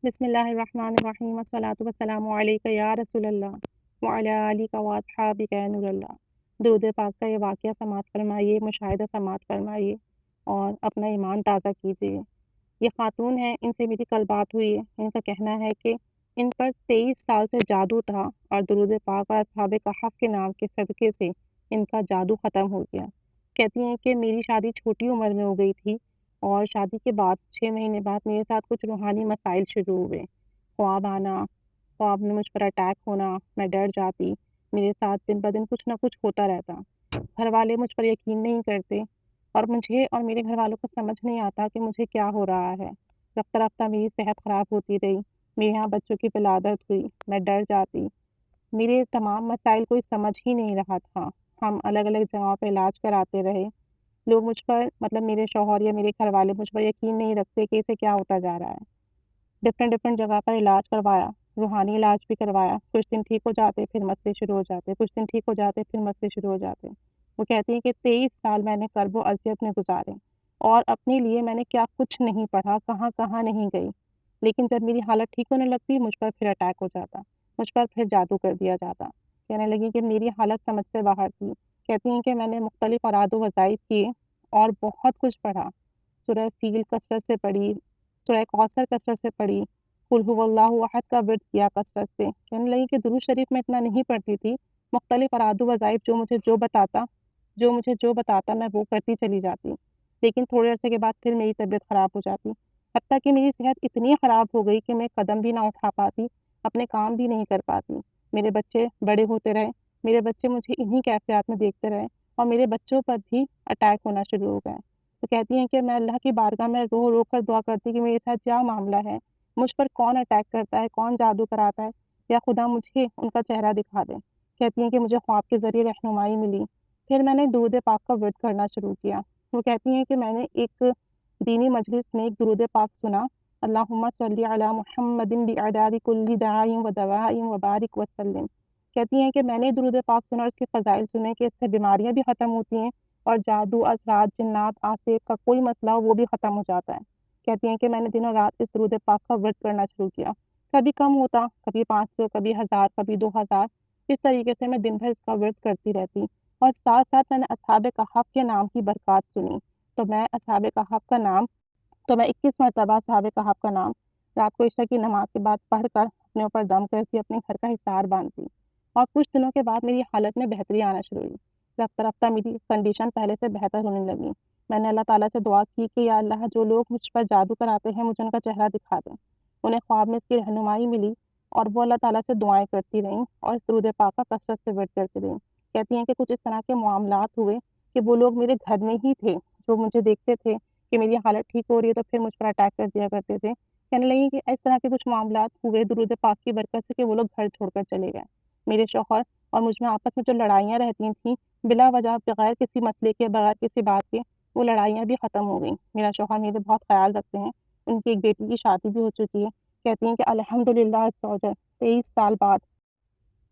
بسم اللہ الرحمن الرحیم والصلاۃ والسلام علیک یا رسول اللہ وعلی آلک و اصحابک یا نور اللہ۔ درود پاک کا یہ واقعہ سماعت فرمائیے، مشاہدہ سماعت فرمائیے اور اپنا ایمان تازہ کیجیے۔ یہ خاتون ہیں، ان سے میری کل بات ہوئی ہے۔ ان کا کہنا ہے کہ ان پر 23 سال سے جادو تھا اور درود پاک اور اصحاب کہف کے نام کے صدقے سے ان کا جادو ختم ہو گیا۔ کہتی ہیں کہ میری شادی چھوٹی عمر میں ہو گئی تھی اور شادی کے بعد 6 مہینے بعد میرے ساتھ کچھ روحانی مسائل شروع ہوئے۔ خواب آنا، خواب میں مجھ پر اٹیک ہونا، میں ڈر جاتی، میرے ساتھ دن بدن کچھ نہ کچھ ہوتا رہتا۔ گھر والے مجھ پر یقین نہیں کرتے اور مجھے اور میرے گھر والوں کو سمجھ نہیں آتا کہ مجھے کیا ہو رہا ہے۔ رفتہ رفتہ میری صحت خراب ہوتی رہی، میرے یہاں بچوں کی ولادت ہوئی، میں ڈر جاتی، میرے تمام مسائل کوئی سمجھ ہی نہیں رہا تھا۔ ہم الگ الگ جگہوں پہ علاج کراتے رہے، لوگ مجھ پر میرے شوہر یا میرے گھر والے مجھ پر یقین نہیں رکھتے کہ اسے کیا ہوتا جا رہا ہے۔ ڈفرینٹ جگہ پر علاج کروایا، روحانی علاج بھی کروایا، کچھ دن ٹھیک ہو جاتے پھر مسئلے شروع ہو جاتے، کچھ دن ٹھیک ہو جاتے پھر مسئلے شروع ہو جاتے۔ وہ کہتی ہیں کہ 23 سال میں نے کرب و اذیت میں گزارے اور اپنے لیے میں نے کیا کچھ نہیں پڑھا، کہاں کہاں نہیں گئی، لیکن جب میری حالت ٹھیک ہونے لگتی مجھ پر پھر اٹیک ہو جاتا، مجھ پر پھر جادو کر دیا جاتا۔ کہنے لگی کہ میری حالت سمجھ سے باہر تھی۔ کہتی ہیں کہ میں نے مختلف اراد و وظائف کیے اور بہت کچھ پڑھا، سورہ فیل کثرت سے پڑھی، سورہ کوثر کثرت سے پڑھی، قل هو اللہ احد کا ورد کیا کثرت سے۔ کہنے لگی کہ درود شریف میں اتنا نہیں پڑھتی تھی، مختلف اراد و وظائف جو مجھے جو بتاتا میں وہ کرتی چلی جاتی، لیکن تھوڑے عرصے کے بعد پھر میری طبیعت خراب ہو جاتی، حتیٰ کہ میری صحت اتنی خراب ہو گئی کہ میں قدم بھی نہ اٹھا پاتی، اپنے کام بھی نہیں کر پاتی۔ میرے بچے بڑے ہوتے رہے، میرے بچے مجھے انہی کیفیات میں دیکھتے رہے اور میرے بچوں پر بھی اٹیک ہونا شروع ہو گئے۔ تو کہتی ہیں کہ میں اللہ کی بارگاہ میں رو رو کر دعا کرتی کہ میرے ساتھ کیا معاملہ ہے، مجھ پر کون اٹیک کرتا ہے، کون جادو کراتا ہے، یا خدا مجھے ان کا چہرہ دکھا دے۔ کہتی ہیں کہ مجھے خواب کے ذریعے رہنمائی ملی، پھر میں نے درود پاک کا ورد کرنا شروع کیا۔ وہ کہتی ہیں کہ میں نے ایک دینی مجلس میں ایک درود پاک سنا، اللہم صلی علی محمد بعدد کل داع و دواء وبارک وسلم۔ کہتی ہیں کہ میں نے درود پاک سنا اور اس کے فضائل سنے کہ اس سے بیماریاں بھی ختم ہوتی ہیں اور جادو، اثرات، جنات، آصف کا کوئی مسئلہ ہو وہ بھی ختم ہو جاتا ہے۔ کہتی ہیں کہ میں نے دنوں رات اس درود پاک کا ورد کرنا شروع کیا، کبھی کم ہوتا، کبھی 500، کبھی 1000، کبھی 2000، اس طریقے سے میں دن بھر اس کا ورد کرتی رہتی اور ساتھ ساتھ میں نے اصحاب کہف کے نام کی برکات سنی۔ تو میں اصحاب کہف کا نام تو میں 21 مرتبہ اصحاب کہف کا نام رات کو عشاء کی نماز کے بعد پڑھ کر اپنے اوپر دم کرتی، اپنے گھر کا حصار باندھتی اور کچھ دنوں کے بعد میری حالت میں بہتری آنا شروع ہوئی۔ رفتہ رفتہ میری کنڈیشن پہلے سے بہتر ہونے لگی۔ میں نے اللہ تعالیٰ سے دعا کی کہ یا اللہ، جو لوگ مجھ پر جادو کراتے ہیں مجھے ان کا چہرہ دکھا دیں۔ انہیں خواب میں اس کی رہنمائی ملی اور وہ اللہ تعالیٰ سے دعائیں کرتی رہیں اور اس درود پاک کا کثرت سے ورد کرتی رہیں۔ کہتی ہیں کہ کچھ اس طرح کے معاملات ہوئے کہ وہ لوگ میرے گھر میں ہی تھے جو مجھے دیکھتے تھے کہ میری حالت ٹھیک ہو رہی ہے تو پھر مجھ پر اٹیک کر دیا کرتے تھے۔ کہنے لگی کہ اس طرح کے کچھ معاملات ہوئے درود پاک کی برکت سے کہ وہ لوگ گھر چھوڑ کر چلے گئے۔ میرے شوہر اور مجھ میں آپس میں جو لڑائیاں رہتی تھیں بلا وجہ، بغیر کسی مسئلے کے، بغیر کسی بات کے، وہ لڑائیاں بھی ختم ہو گئیں۔ میرا شوہر میرے بہت خیال رکھتے ہیں، ان کی ایک بیٹی کی شادی بھی ہو چکی ہے۔ کہتی ہیں کہ الحمدللہ عز و جل 23 سال بعد،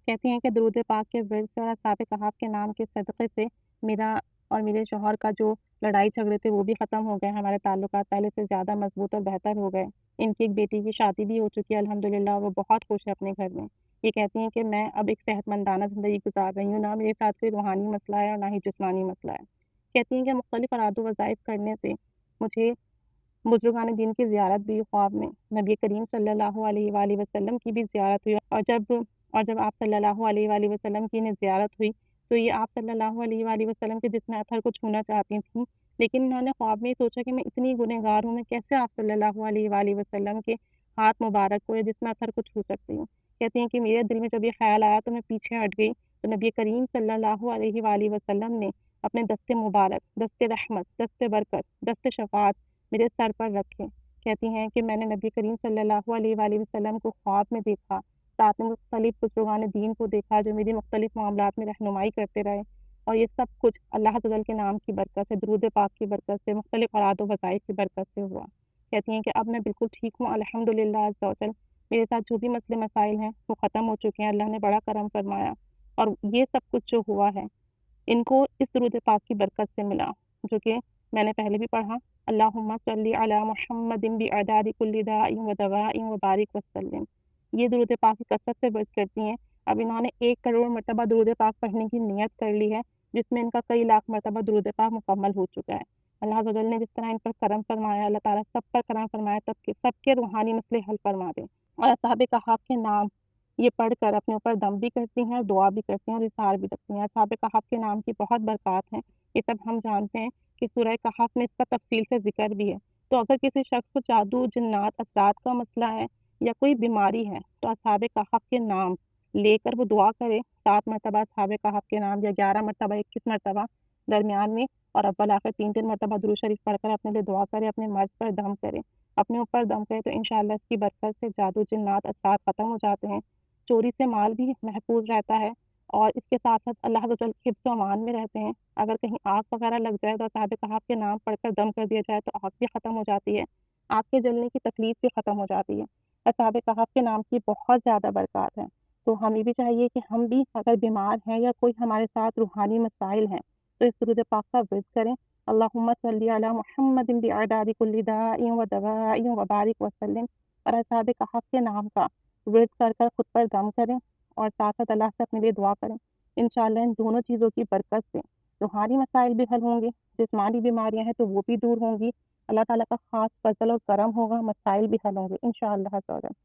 کہتی ہیں کہ درود پاک کے ورد سے اور اصحاب کہف کے نام کے صدقے سے میرا اور میرے شوہر کا جو لڑائی جھگڑے تھے وہ بھی ختم ہو گئے، ہمارے تعلقات پہلے سے زیادہ مضبوط اور بہتر ہو گئے۔ ان کی ایک بیٹی کی شادی بھی ہو چکی ہے الحمدللہ، وہ بہت خوش ہے اپنے گھر میں۔ یہ کہتی ہیں کہ میں اب ایک صحت مندانہ زندگی گزار رہی ہوں، نہ میرے ساتھ کوئی روحانی مسئلہ ہے اور نہ ہی جسمانی مسئلہ ہے۔ کہتی ہیں کہ مختلف اراد و وظائف کرنے سے مجھے بزرگان دین کی زیارت بھی خواب میں، نبی کریم صلی اللہ علیہ وآلہ وسلم کی بھی زیارت ہوئی، اور جب آپ صلی اللہ علیہ وآلہ وسلم کی انہیں زیارت ہوئی تو یہ آپ صلی اللہ علیہ وآلہ وسلم کے جسم اطہر کو چھونا چاہتی تھیں، لیکن انہوں نے خواب میں سوچا کہ میں اتنی گنہگار ہوں، میں کیسے آپ صلی اللہ علیہ وآلہ وسلم کے ہاتھ مبارک کو یا جسم اطہر کو چھو سکتی ہوں۔ کہتی ہیں کہ میرے دل میں جب یہ خیال آیا تو میں پیچھے ہٹ گئی، تو نبی کریم صلی اللہ علیہ وآلہ وسلم نے اپنے دست مبارک، دست رحمت، دست برکت، دست شفاعت میرے سر پر رکھے۔ کہتی ہیں کہ میں نے نبی کریم صلی اللہ علیہ وآلہ وسلم کو خواب میں دیکھا، ساتھ میں مختلف بزرگان دین کو دیکھا جو میری مختلف معاملات میں رہنمائی کرتے رہے، اور یہ سب کچھ اللہ عز و جل کے نام کی برکت سے، درود پاک کی برکت سے، مختلف اراد و وظائف کی برکت سے ہوا۔ کہتی ہیں کہ اب میں بالکل ٹھیک ہوں الحمدللہ عز و جل، میرے ساتھ جو بھی مسئلے مسائل ہیں وہ ختم ہو چکے ہیں، اللہ نے بڑا کرم فرمایا، اور یہ سب کچھ جو ہوا ہے ان کو اس درود پاک کی برکت سے ملا، جو کہ میں نے پہلے بھی پڑھا، اللہم صلی علی محمد بعدد کل داء و دواء و بارک وسلم۔ یہ درود پاک کی کثرت سے ورد کرتی ہیں۔ اب انہوں نے 1 کروڑ مرتبہ درود پاک پڑھنے کی نیت کر لی ہے، جس میں ان کا کئی لاکھ مرتبہ درود پاک مکمل ہو چکا ہے۔ اللہ عز و جل نے جس طرح ان پر کرم فرمایا، اللہ تعالیٰ سب پر کرم فرمائے، سب کے روحانی مسئلے حل فرما دے۔ اور اصحاب کہف کے نام یہ پڑھ کر اپنے اوپر دم بھی کرتی ہیں اور دعا بھی کرتی ہیں اور اظہار بھی رکھتی ہیں۔ اصحاب کہف کے نام کی بہت برکات ہیں، یہ سب ہم جانتے ہیں کہ سورہ کہف میں اس کا تفصیل سے ذکر بھی ہے۔ تو اگر کسی شخص کو جادو، جنات، اثرات کا مسئلہ ہے یا کوئی بیماری ہے تو اصحاب کہف کے نام لے کر وہ دعا کرے، 7 مرتبہ اصحاب کہف کے نام یا 11 مرتبہ، 21 مرتبہ درمیان میں، اور اول آخر 3 مرتبہ درود شریف پڑھ کر اپنے لیے دعا کرے، اپنے مرض پر دم کرے، اپنے اوپر دم کرے، تو انشاءاللہ اس کی برکت سے جادو، جنات، اثرات ختم ہو جاتے ہیں، چوری سے مال بھی محفوظ رہتا ہے، اور اس کے ساتھ ساتھ اللہ تعالیٰ حفظ و امان میں رہتے ہیں۔ اگر کہیں آگ وغیرہ لگ جائے تو اصحاب کہف کے نام پڑھ کر دم کر دیا جائے تو آگ بھی ختم ہو جاتی ہے، آگ کے جلنے کی تکلیف بھی ختم ہو جاتی ہے۔ اصحاب کہف کے نام کی بہت زیادہ برکات ہیں، تو ہمیں بھی چاہیے کہ ہم بھی اگر بیمار ہیں یا کوئی ہمارے ساتھ روحانی مسائل ہیں تو اس درود پاک کا ورد کریں، اللہم صلی علی محمد بعدد کل داء و دواء و بارک وسلم، اور اصحاب کہف کے نام کا ورد کر کر خود پر دم کریں اور ساتھ ساتھ اللہ سے اپنے لیے دعا کریں۔ انشاءاللہ ان دونوں چیزوں کی برکت سے روحانی مسائل بھی حل ہوں گے، جسمانی بیماریاں ہیں تو وہ بھی دور ہوں گی، اللہ تعالیٰ کا خاص فضل اور کرم ہوگا، مسائل بھی حل ہوں گے انشاءاللہ عز و جل۔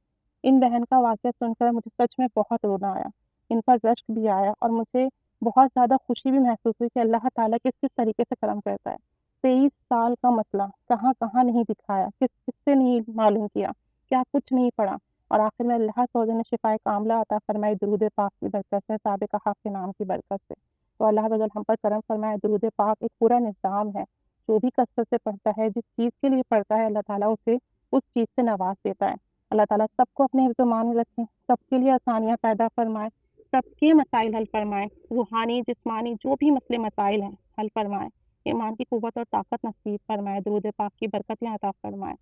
ان بہن کا واقعہ سن کر مجھے سچ میں بہت رونا آیا، ان پر رشک بھی آیا، اور مجھے بہت زیادہ خوشی بھی محسوس ہوئی کہ اللہ تعالیٰ کس کس طریقے سے کرم کرتا ہے۔ 23 سال کا مسئلہ کہاں کہاں نہیں دکھایا، کس سے نہیں معلوم کیا، کیا کچھ نہیں پڑا، اور آخر میں اللہ عز و جل نے شفائے کاملہ عطا فرمائی درود پاک کی برکت سے، اصحاب کہف کے نام کی برکت سے۔ تو اللہ عز و جل ہم پر کرم فرمائے۔ درود پاک ایک پورا نظام ہے، جو بھی کثرت سے پڑھتا ہے، جس چیز کے لیے پڑھتا ہے، اللہ تعالیٰ اسے اس چیز سے نواز دیتا ہے۔ اللہ تعالیٰ سب کو اپنے حفظ و امان میں رکھیں، سب کے لیے آسانیاں پیدا فرمائے، سب کے مسائل حل فرمائے، روحانی، جسمانی جو بھی مسئلے مسائل ہیں حل فرمائے، ایمان کی قوت اور طاقت نصیب فرمائے، درود پاک کی برکتیں عطا فرمائے،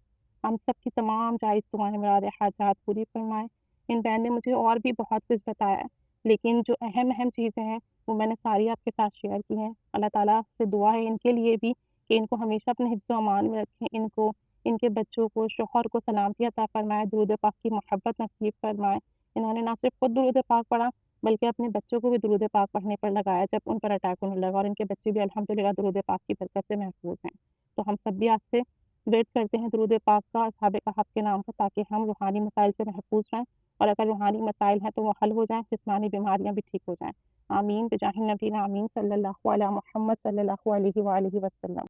ہم سب کی تمام جائز دعائیں، مراد حاجات پوری فرمائے۔ ان بہن نے مجھے اور بھی بہت کچھ بتایا ہے، لیکن جو اہم چیزیں ہیں وہ میں نے ساری آپ کے ساتھ شیئر کی ہیں۔ اللہ تعالیٰ سے دعا ہے ان کے لیے بھی کہ ان کو ہمیشہ اپنے حفظ و امان میں رکھیں، ان کو، ان کے بچوں کو، شوہر کو سلامتی عطا فرمائے، درود پاک کی محبت نصیب فرمائے۔ انہوں نے نہ صرف خود درود پاک پڑھا بلکہ اپنے بچوں کو بھی درود پاک پڑھنے پر لگایا جب ان پر اٹیک ہونے لگا، اور ان کے بچے بھی الحمدللہ درود پاک کی برکت سے محفوظ ہیں۔ تو ہم سب بھی آج سے ویٹ کرتے ہیں درود پاک کا، اصحاب کہف کے نام کا، تاکہ ہم روحانی مسائل سے محفوظ رہیں، اور اگر روحانی مسائل ہیں تو وہ حل ہو جائیں، جسمانی بیماریاں بھی ٹھیک ہو جائیں۔ آمین بجاہ النبی آمین، صلی اللہ علی محمد صلی اللہ علیہ وآلہ وسلم۔